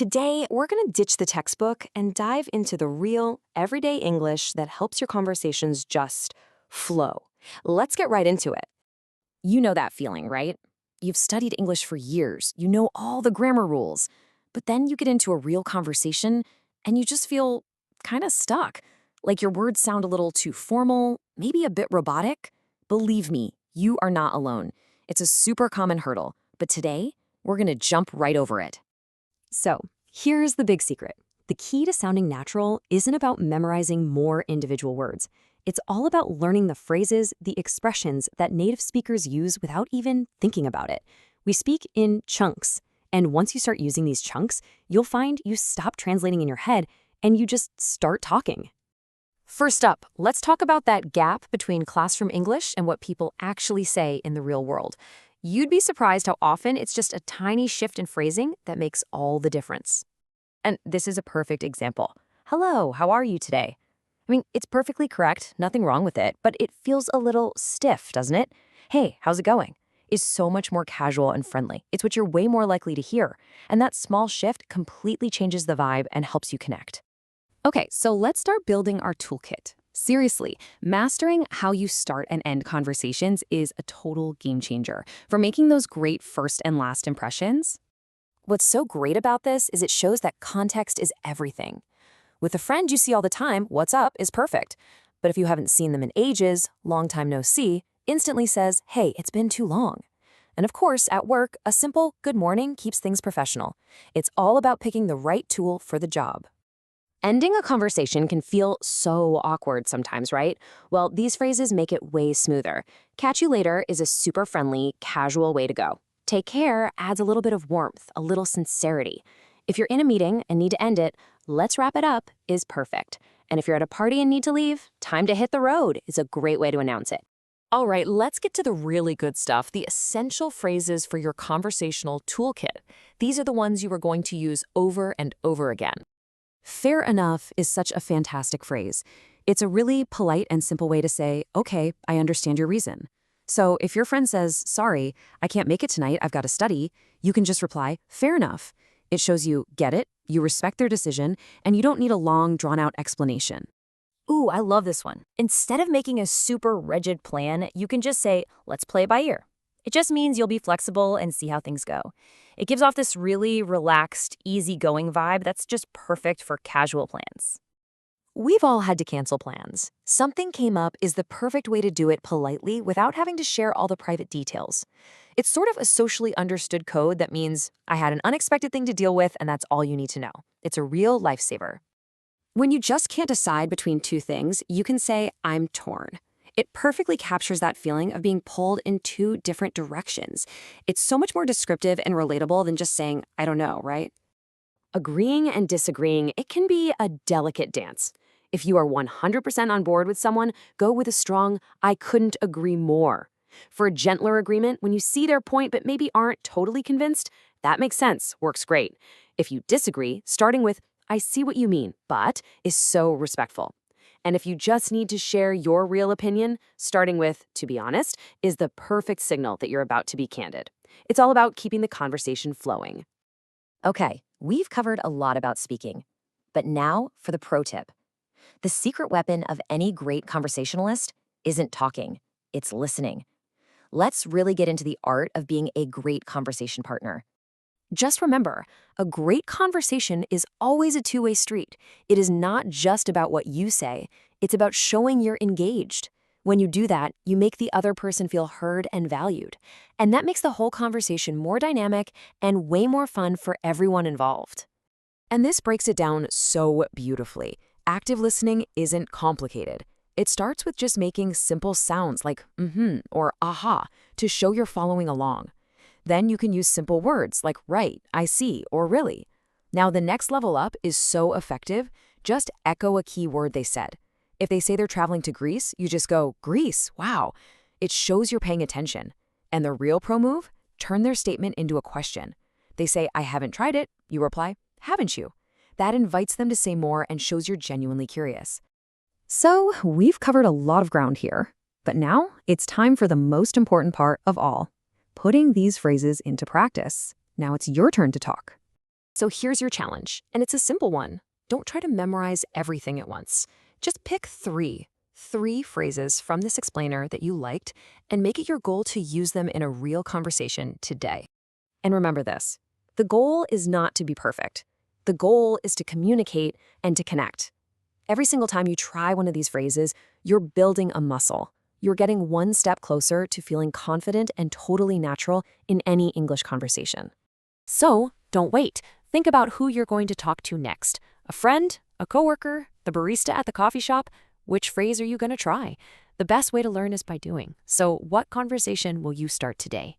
Today, we're going to ditch the textbook and dive into the real, everyday English that helps your conversations just flow. Let's get right into it. You know that feeling, right? You've studied English for years, you know all the grammar rules, but then you get into a real conversation and you just feel kind of stuck. Like your words sound a little too formal, maybe a bit robotic. Believe me, you are not alone. It's a super common hurdle, but today, we're going to jump right over it. So, here's the big secret. The key to sounding natural isn't about memorizing more individual words. It's all about learning the phrases, the expressions that native speakers use without even thinking about it. We speak in chunks, and once you start using these chunks, you'll find you stop translating in your head and you just start talking. First up, let's talk about that gap between classroom English and what people actually say in the real world. You'd be surprised how often it's just a tiny shift in phrasing that makes all the difference. And this is a perfect example. Hello, how are you today? I mean, it's perfectly correct, nothing wrong with it, but it feels a little stiff, doesn't it? Hey, how's it going? Is so much more casual and friendly. It's what you're way more likely to hear. And that small shift completely changes the vibe and helps you connect. Okay, so let's start building our toolkit. Seriously, mastering how you start and end conversations is a total game changer for making those great first and last impressions. What's so great about this is it shows that context is everything. With a friend you see all the time, what's up is perfect. But if you haven't seen them in ages, long time no see, instantly says, hey, it's been too long. And of course, at work, a simple good morning keeps things professional. It's all about picking the right tool for the job. Ending a conversation can feel so awkward sometimes, right? Well, these phrases make it way smoother. Catch you later is a super friendly, casual way to go. Take care adds a little bit of warmth, a little sincerity. If you're in a meeting and need to end it, let's wrap it up is perfect. And if you're at a party and need to leave, time to hit the road is a great way to announce it. All right, let's get to the really good stuff, the essential phrases for your conversational toolkit. These are the ones you are going to use over and over again. Fair enough is such a fantastic phrase. It's a really polite and simple way to say, okay, I understand your reason. So if your friend says, sorry, I can't make it tonight, I've got to study, you can just reply, fair enough. It shows you get it, you respect their decision, and you don't need a long, drawn-out explanation. Ooh, I love this one. Instead of making a super rigid plan, you can just say, let's play by ear. It just means you'll be flexible and see how things go. It gives off this really relaxed, easygoing vibe that's just perfect for casual plans. We've all had to cancel plans. Something came up is the perfect way to do it politely without having to share all the private details. It's sort of a socially understood code that means I had an unexpected thing to deal with and that's all you need to know. It's a real lifesaver. When you just can't decide between two things, you can say, I'm torn. It perfectly captures that feeling of being pulled in two different directions. It's so much more descriptive and relatable than just saying, I don't know, right? Agreeing and disagreeing, it can be a delicate dance. If you are 100% on board with someone, go with a strong, I couldn't agree more. For a gentler agreement, when you see their point but maybe aren't totally convinced, that makes sense, works great. If you disagree, starting with, I see what you mean, but is so respectful. And if you just need to share your real opinion, starting with, to be honest, is the perfect signal that you're about to be candid. It's all about keeping the conversation flowing. Okay, we've covered a lot about speaking. But now for the pro tip. The secret weapon of any great conversationalist isn't talking, it's listening. Let's really get into the art of being a great conversation partner. Just remember, a great conversation is always a two-way street. It is not just about what you say, it's about showing you're engaged. When you do that, you make the other person feel heard and valued. And that makes the whole conversation more dynamic and way more fun for everyone involved. And this breaks it down so beautifully. Active listening isn't complicated. It starts with just making simple sounds like or aha to show you're following along. Then you can use simple words like right, I see, or really. Now the next level up is so effective, just echo a key word they said. If they say they're traveling to Greece, you just go, Greece, wow. It shows you're paying attention. And the real pro move? Turn their statement into a question. They say, I haven't tried it. You reply, haven't you? That invites them to say more and shows you're genuinely curious. So we've covered a lot of ground here. But now it's time for the most important part of all. Putting these phrases into practice. Now it's your turn to talk. So here's your challenge, and it's a simple one. Don't try to memorize everything at once. Just pick three phrases from this explainer that you liked, and make it your goal to use them in a real conversation today. And remember this, the goal is not to be perfect. The goal is to communicate and to connect. Every single time you try one of these phrases, you're building a muscle. You're getting one step closer to feeling confident and totally natural in any English conversation. So, don't wait. Think about who you're going to talk to next. A friend, a coworker, the barista at the coffee shop. Which phrase are you going to try? The best way to learn is by doing. So, what conversation will you start today?